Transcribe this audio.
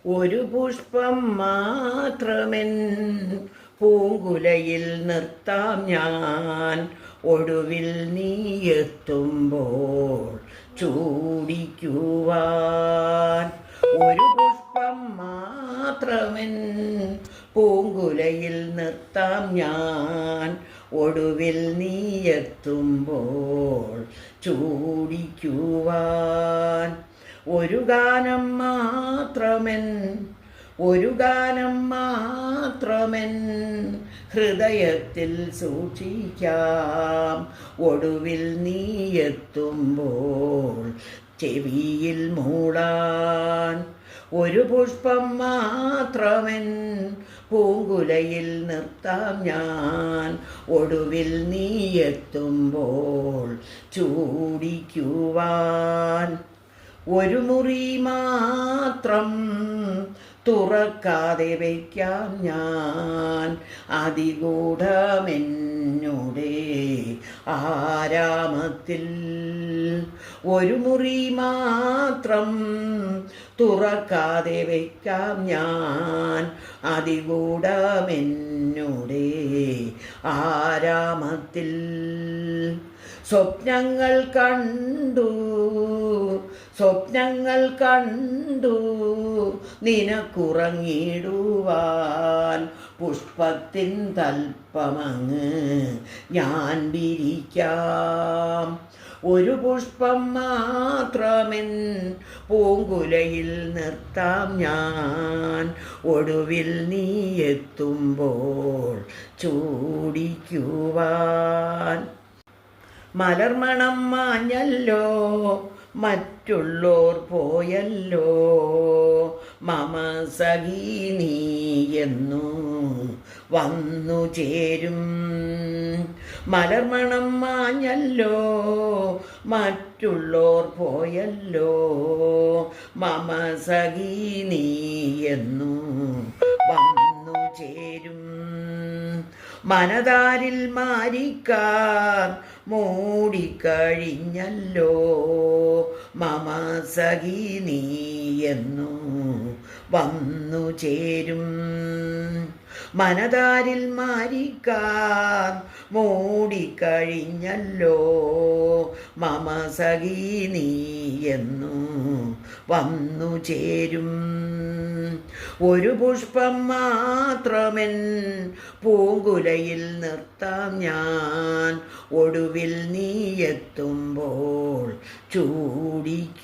ഒരു പുഷ്പം മാത്രമെൻ പൂങ്കുലയിൽ നിർത്താം ഞാൻ, ഒടുവിൽ നീ എത്തുമ്പോൾ ചൂടിക്കുവാൻ. ഒരു പുഷ്പം മാത്രമെൻ പൂങ്കുലയിൽ നിർത്താം ഞാൻ, ഒടുവിൽ നീ എത്തുമ്പോൾ ചൂടിക്കുവാൻ. ഒരു ഗാനം മാത്രമെൻ ഹൃദയത്തിൽ സൂക്ഷിക്കാം, ഒടുവിൽ നീ എത്തുമ്പോൾ ചെവിയിൽ മൂളാൻ. ഒരു പുഷ്പം മാത്രമെൻ പൂങ്കുലയിൽ നിർത്താം ഞാൻ, ഒടുവിൽ നീ എത്തുമ്പോൾ ചൂടിക്കുവാൻ. ഒരു മുറി മാത്രം തുറക്കാതെ വയ്ക്കാം ഞാൻ, അതിഗൂഢമെന്നുടെ ആരാമത്തിൽ. ഒരു മുറി മാത്രം തുറക്കാതെ വയ്ക്കാം ഞാൻ, അതിഗൂഢമെന്നുടെ ആരാമത്തിൽ. സ്വപ്നങ്ങൾ കണ്ടു നിനക്കുറങ്ങിടുവാൻ, പുഷ്പത്തിൻ തൽപ്പമങ്ങ് ഞാൻ വിരിക്കാം. ഒരു പുഷ്പം മാത്രമെൻ പൂങ്കുലയിൽ നിർത്താം ഞാൻ, ഒടുവിൽ നീ എത്തുമ്പോൾ ചൂടിക്കുവാൻ. മലർമണം മാഞ്ഞല്ലോ, മറ്റുള്ളോർ പോയല്ലോ, മമ സഖി നീ എന്നു വന്നു ചേരും. മലർമണം മാഞ്ഞല്ലോ, മറ്റുള്ളോർ പോയല്ലോ, മമ സഖി നീ എന്നു വന്നു ചേരും. മനതാരിൽ മാരിക്കാർ മൂടിക്കഴിഞ്ഞല്ലോ, മമ സഖി നീ എന്നു വന്നു ചേരും. മനതാരിൽ മാരിക്കാർ മൂടിക്കഴിഞ്ഞല്ലോ, മമ സഖി നീ എന്നു വന്നു ചേരും. ഒരു പുഷ്പം മാത്രമെൻ പൂങ്കുലയിൽ നിർത്താം ഞാൻ, ഒടുവിൽ നീ എത്തുമ്പോൾ ചൂടിക്കുവാൻ.